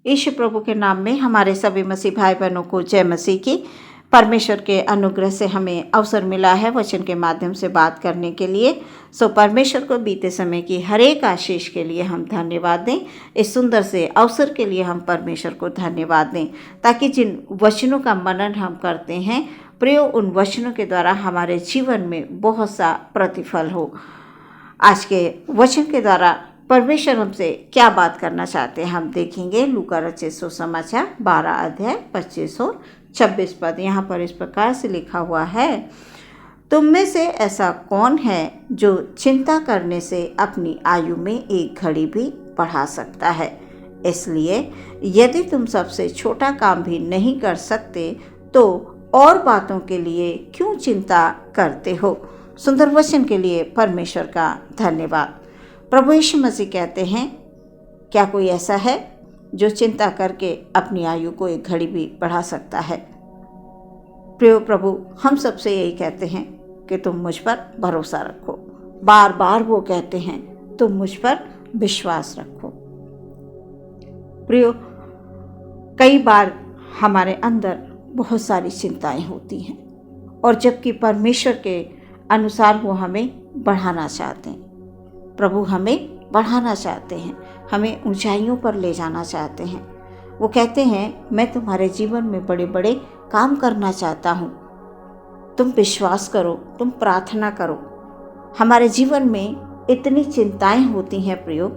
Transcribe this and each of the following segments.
यीशु प्रभु के नाम में हमारे सभी मसीह भाई बहनों को जय मसीह की। परमेश्वर के अनुग्रह से हमें अवसर मिला है वचन के माध्यम से बात करने के लिए। सो परमेश्वर को बीते समय की हर एक आशीष के लिए हम धन्यवाद दें। इस सुंदर से अवसर के लिए हम परमेश्वर को धन्यवाद दें, ताकि जिन वचनों का मनन हम करते हैं प्रयोग उन वचनों के द्वारा हमारे जीवन में बहुत सा प्रतिफल हो। आज के वचन के द्वारा परमेश्वर हमसे क्या बात करना चाहते हैं हम देखेंगे। लूका रचित सुसमाचार 12 अध्याय 25 और 26 पद। यहाँ पर इस प्रकार से लिखा हुआ है, तुम में से ऐसा कौन है जो चिंता करने से अपनी आयु में एक घड़ी भी बढ़ा सकता है। इसलिए यदि तुम सबसे छोटा काम भी नहीं कर सकते तो और बातों के लिए क्यों चिंता करते हो। सुंदर वचन के लिए परमेश्वर का धन्यवाद। प्रभु यीशु मसीह कहते हैं, क्या कोई ऐसा है जो चिंता करके अपनी आयु को एक घड़ी भी बढ़ा सकता है। प्रिय प्रभु हम सबसे यही कहते हैं कि तुम मुझ पर भरोसा रखो। बार बार वो कहते हैं तुम मुझ पर विश्वास रखो। प्रिय, कई बार हमारे अंदर बहुत सारी चिंताएं होती हैं और जबकि परमेश्वर के अनुसार वो हमें बढ़ाना चाहते हैं। प्रभु हमें बढ़ाना चाहते हैं, हमें ऊंचाइयों पर ले जाना चाहते हैं। वो कहते हैं मैं तुम्हारे जीवन में बड़े बड़े काम करना चाहता हूँ। तुम विश्वास करो, तुम प्रार्थना करो। हमारे जीवन में इतनी चिंताएं होती हैं प्रियो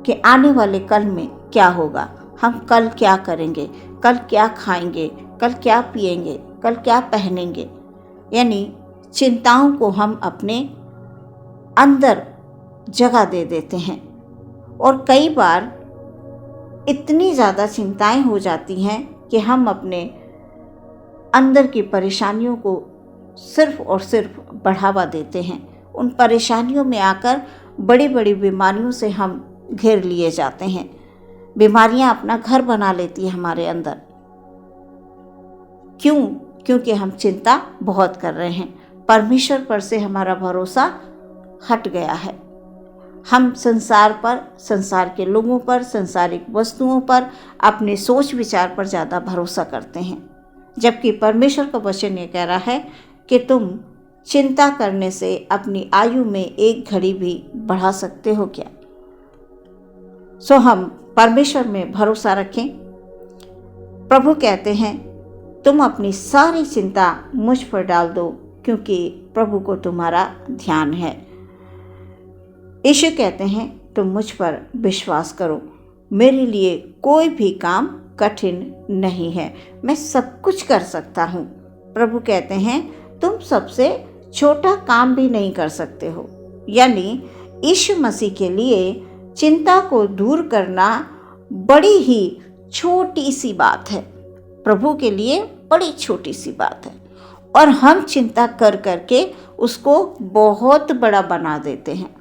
कि आने वाले कल में क्या होगा, हम कल क्या करेंगे, कल क्या खाएंगे, कल क्या पिएंगे, कल क्या पहनेंगे। यानी चिंताओं को हम अपने अंदर जगह दे देते हैं और कई बार इतनी ज़्यादा चिंताएं हो जाती हैं कि हम अपने अंदर की परेशानियों को सिर्फ और सिर्फ बढ़ावा देते हैं। उन परेशानियों में आकर बड़ी बड़ी बीमारियों से हम घेर लिए जाते हैं। बीमारियां अपना घर बना लेती हैं हमारे अंदर। क्यों? क्योंकि हम चिंता बहुत कर रहे हैं। परमेश्वर पर से हमारा भरोसा हट गया है। हम संसार पर, संसार के लोगों पर, संसारिक वस्तुओं पर, अपने सोच विचार पर ज़्यादा भरोसा करते हैं, जबकि परमेश्वर का वचन ये कह रहा है कि तुम चिंता करने से अपनी आयु में एक घड़ी भी बढ़ा सकते हो क्या। सो हम परमेश्वर में भरोसा रखें। प्रभु कहते हैं तुम अपनी सारी चिंता मुझ पर डाल दो, क्योंकि प्रभु को तुम्हारा ध्यान है। यीशु कहते हैं तुम मुझ पर विश्वास करो, मेरे लिए कोई भी काम कठिन नहीं है, मैं सब कुछ कर सकता हूँ। प्रभु कहते हैं तुम सबसे छोटा काम भी नहीं कर सकते हो। यानी यीशु मसीह के लिए चिंता को दूर करना बड़ी ही छोटी सी बात है। प्रभु के लिए बड़ी छोटी सी बात है और हम चिंता कर करके उसको बहुत बड़ा बना देते हैं।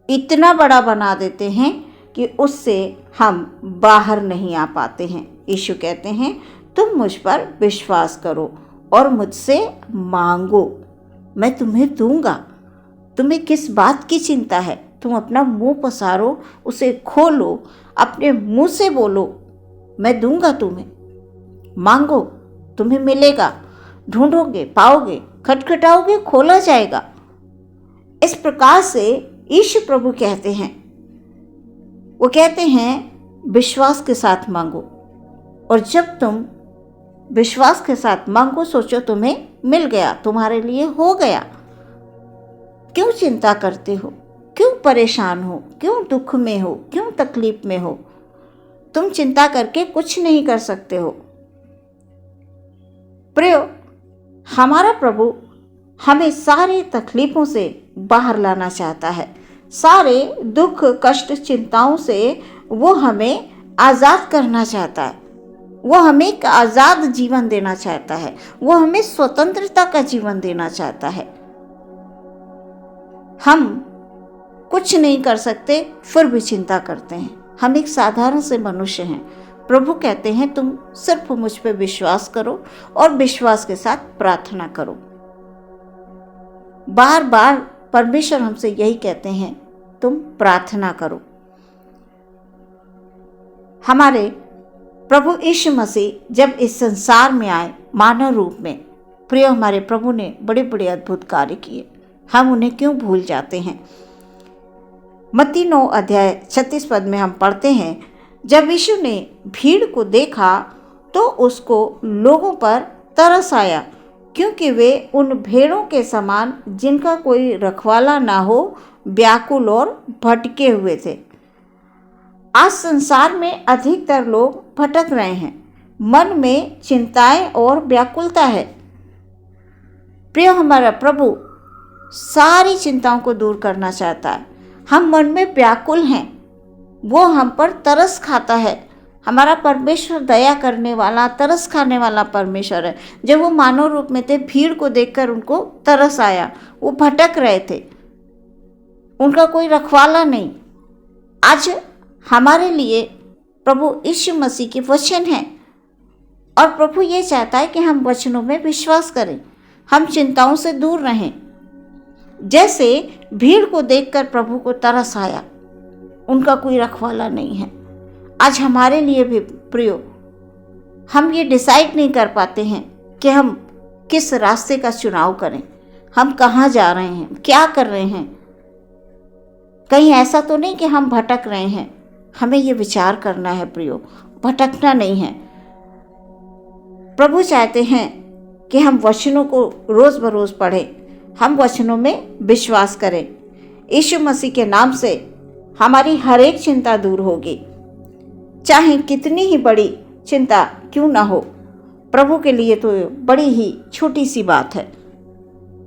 इतना बड़ा बना देते हैं कि उससे हम बाहर नहीं आ पाते हैं। यीशु कहते हैं तुम मुझ पर विश्वास करो और मुझसे मांगो, मैं तुम्हें दूंगा। तुम्हें किस बात की चिंता है? तुम अपना मुंह पसारो, उसे खोलो, अपने मुंह से बोलो मैं दूंगा तुम्हें। मांगो, तुम्हें मिलेगा। ढूंढोगे, पाओगे। खटखटाओगे, खोला जाएगा। इस प्रकार से यीशु प्रभु कहते हैं, वो कहते हैं विश्वास के साथ मांगो। और जब तुम विश्वास के साथ मांगो, सोचो तुम्हें मिल गया, तुम्हारे लिए हो गया। क्यों चिंता करते हो? क्यों परेशान हो? क्यों दुख में हो? क्यों तकलीफ में हो? तुम चिंता करके कुछ नहीं कर सकते हो। प्रियो, हमारा प्रभु हमें सारी तकलीफों से बाहर लाना चाहता है। सारे दुख, कष्ट, चिंताओं से वो हमें आज़ाद करना चाहता है। वो हमें एक आज़ाद जीवन देना चाहता है। वो हमें स्वतंत्रता का जीवन देना चाहता है। हम कुछ नहीं कर सकते फिर भी चिंता करते हैं। हम एक साधारण से मनुष्य हैं। प्रभु कहते हैं तुम सिर्फ मुझ पर विश्वास करो और विश्वास के साथ प्रार्थना करो। बार बार परमेश्वर हमसे यही कहते हैं तुम प्रार्थना करो। हमारे प्रभु यीशु मसीह जब इस संसार में आए मानव रूप में, प्रिय हमारे प्रभु ने बड़े बड़े अद्भुत कार्य किए। हम उन्हें क्यों भूल जाते हैं? मत्ती 9 अध्याय 36 पद में हम पढ़ते हैं, जब यीशु ने भीड़ को देखा तो उसको लोगों पर तरस आया, क्योंकि वे उन भेड़ों के समान जिनका कोई रखवाला ना हो व्याकुल और भटके हुए थे। आज संसार में अधिकतर लोग भटक रहे हैं, मन में चिंताएं और व्याकुलता है। प्रिय हमारा प्रभु सारी चिंताओं को दूर करना चाहता है। हम मन में व्याकुल हैं, वो हम पर तरस खाता है। हमारा परमेश्वर दया करने वाला, तरस खाने वाला परमेश्वर है। जब वो मानव रूप में थे, भीड़ को देखकर उनको तरस आया। वो भटक रहे थे, उनका कोई रखवाला नहीं। आज हमारे लिए प्रभु यीशु मसीह के वचन हैं और प्रभु ये चाहता है कि हम वचनों में विश्वास करें, हम चिंताओं से दूर रहें। जैसे भीड़ को देखकर प्रभु को तरस आया, उनका कोई रखवाला नहीं है। आज हमारे लिए भी प्रियो, हम ये डिसाइड नहीं कर पाते हैं कि हम किस रास्ते का चुनाव करें, हम कहाँ जा रहे हैं, क्या कर रहे हैं। कहीं ऐसा तो नहीं कि हम भटक रहे हैं। हमें ये विचार करना है प्रियो, भटकना नहीं है। प्रभु चाहते हैं कि हम वचनों को रोज़ बरोज़ पढ़ें, हम वचनों में विश्वास करें। यीशु मसीह के नाम से हमारी हर एक चिंता दूर होगी, चाहे कितनी ही बड़ी चिंता क्यों ना हो। प्रभु के लिए तो बड़ी ही छोटी सी बात है।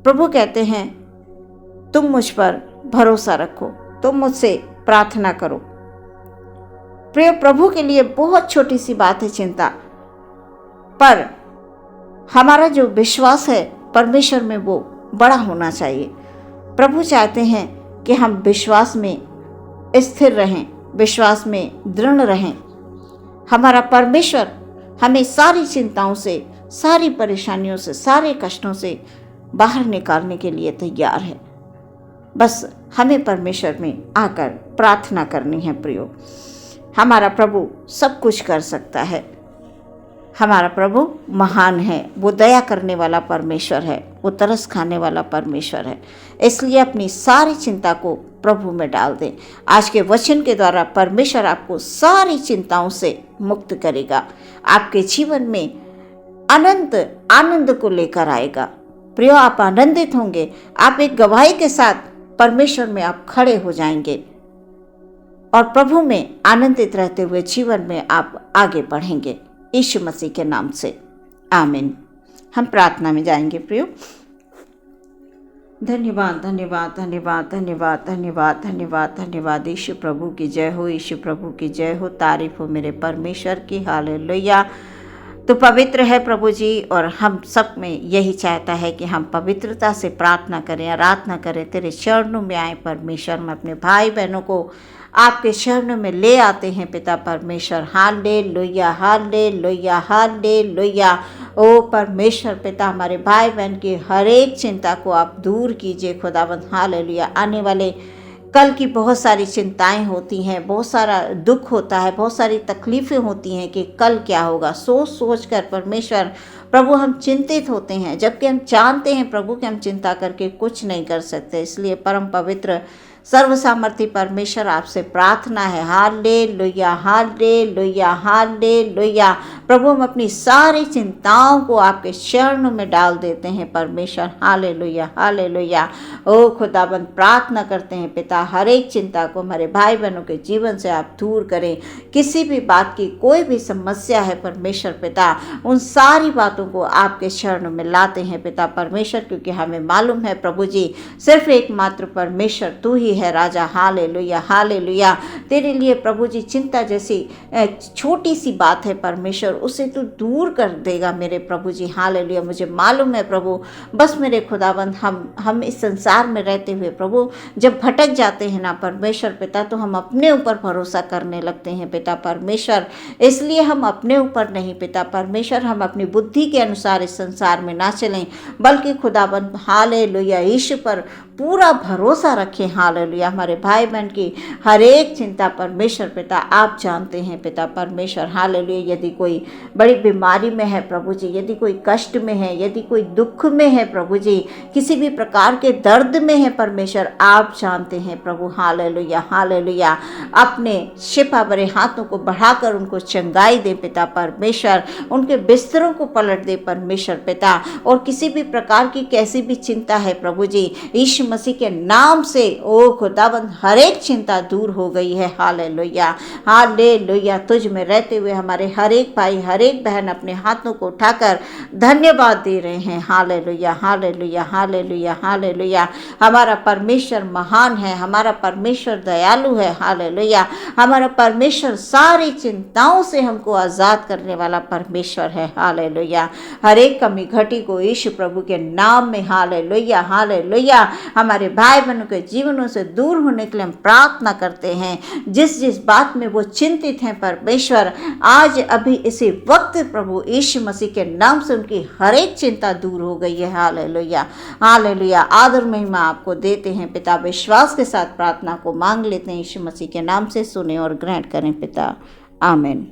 प्रभु कहते हैं, तुम मुझ पर भरोसा रखो, तुम मुझसे प्रार्थना करो। प्रिय, प्रभु के लिए बहुत छोटी सी बात है चिंता, पर हमारा जो विश्वास है परमेश्वर में वो बड़ा होना चाहिए। प्रभु चाहते हैं कि हम विश्वास में स्थिर रहें, विश्वास में दृढ़ रहें। हमारा परमेश्वर हमें सारी चिंताओं से, सारी परेशानियों से, सारे कष्टों से बाहर निकालने के लिए तैयार है। बस हमें परमेश्वर में आकर प्रार्थना करनी है प्रियो। हमारा प्रभु सब कुछ कर सकता है। हमारा प्रभु महान है, वो दया करने वाला परमेश्वर है, वो तरस खाने वाला परमेश्वर है। इसलिए अपनी सारी चिंता को प्रभु में डाल दें। आज के वचन के द्वारा परमेश्वर आपको सारी चिंताओं से मुक्त करेगा, आपके जीवन में अनंत आनंद को लेकर आएगा। प्रियो, आप आनंदित होंगे, आप एक गवाही के साथ परमेश्वर में आप खड़े हो जाएंगे और प्रभु में आनंदित रहते हुए जीवन में आप आगे बढ़ेंगे, यीशु मसीह के नाम से, आमीन। हम प्रार्थना में जाएंगे प्रियो। धन्यवाद धन्यवाद धन्यवाद धन्यवाद धन्यवाद धन्यवाद धन्यवाद। यीशु प्रभु की जय हो, यीशु प्रभु की जय हो, तारीफ हो मेरे परमेश्वर की। हालेलुया। तो पवित्र है प्रभु जी, और हम सब में यही चाहता है कि हम पवित्रता से प्रार्थना करें, आराधना करें, तेरे चरणों में आए परमेश्वर। मैं अपने भाई बहनों को आपके चरणों में ले आते हैं पिता परमेश्वर। Hallelujah hallelujah hallelujah. ओ परमेश्वर पिता, हमारे भाई बहन की हर एक चिंता को आप दूर कीजिए खुदावंद। हालेलुया। आने वाले कल की बहुत सारी चिंताएं होती हैं, बहुत सारा दुख होता है, बहुत सारी तकलीफ़ें होती हैं कि कल क्या होगा। सोच सोच कर परमेश्वर प्रभु हम चिंतित होते हैं, जबकि हम जानते हैं प्रभु कि हम चिंता करके कुछ नहीं कर सकते। इसलिए परम पवित्र सर्वसामर्थी परमेश्वर आपसे प्रार्थना है। Hallelujah hallelujah hallelujah. प्रभु, हम अपनी सारी चिंताओं को आपके चरणों में डाल देते हैं परमेश्वर। Hallelujah hallelujah. ओ खुदाबंद, प्रार्थना करते हैं पिता, हर एक चिंता को हमारे भाई बहनों के जीवन से आप दूर करें। किसी भी बात की कोई भी समस्या है परमेश्वर पिता, उन सारी बातों को आपके चरणों में लाते हैं पिता परमेश्वर, क्योंकि हमें मालूम है प्रभु जी, सिर्फ एकमात्र परमेश्वर तू ही है राजा। Hallelujah hallelujah. तेरे लिए प्रभु जी चिंता जैसी छोटी सी बात है परमेश्वर, उसे तू दूर कर देगा मेरे प्रभु जी। हालेलुया। मुझे मालूम है प्रभु, बस मेरे खुदाबंद, हम इस संसार में रहते हुए प्रभु जब भटक जाते हैं ना परमेश्वर पिता, तो हम अपने ऊपर भरोसा करने लगते हैं पिता परमेश्वर। इसलिए हम अपने ऊपर नहीं पिता परमेश्वर, हम अपनी बुद्धि के अनुसार इस संसार में ना चलें, बल्कि खुदाबंद हालेलुया यीशु पर पूरा भरोसा रखें। हालेलुया। हमारे भाई बहन की हर एक चिंता परमेश्वर पिता आप जानते हैं पिता परमेश्वर। हालेलुया। यदि कोई बड़ी बीमारी में है प्रभु जी, यदि कोई कष्ट में है, यदि कोई दुख में है प्रभु जी, किसी भी प्रकार के दर्द में है परमेश्वर, आप जानते हैं प्रभु। Hallelujah hallelujah. अपने शिफा भरे हाथों को बढ़ाकर उनको चंगाई दे पिता परमेश्वर, उनके बिस्तरों को पलट दे परमेश्वर पिता। और किसी भी प्रकार की कैसी भी चिंता है प्रभु जी, यीशु मसीह के नाम से ओ खुदाबंद हर एक चिंता दूर हो गई है। Hallelujah hallelujah. तुझ में रहते हुए हमारे हर एक भाई हर एक बहन अपने हाथों को उठाकर धन्यवाद दे रहे हैं। Hallelujah hallelujah hallelujah hallelujah. हमारा परमेश्वर महान है, हमारा परमेश्वर दयालु है। हालेलुया। हमारा परमेश्वर सारी चिंताओं से हमको आज़ाद करने वाला परमेश्वर है। हालेलुया। हर एक कमी घटी को यीशु प्रभु के नाम में हालेलुया हालेलुया हमारे भाई बहनों के जीवनों से दूर होने के लिए हम प्रार्थना करते हैं। जिस जिस बात में वो चिंतित हैं परमेश्वर, आज अभी इसी वक्त प्रभु यीशु मसीह के नाम से उनकी हर एक चिंता दूर हो गई है। Hallelujah hallelujah. आदर महिमा आपको देते हैं पिता, विश्वास के साथ प्रार्थना को मांग लेते हैं। यीशु मसीह के नाम से सुने और ग्रहण करें पिता, आमीन।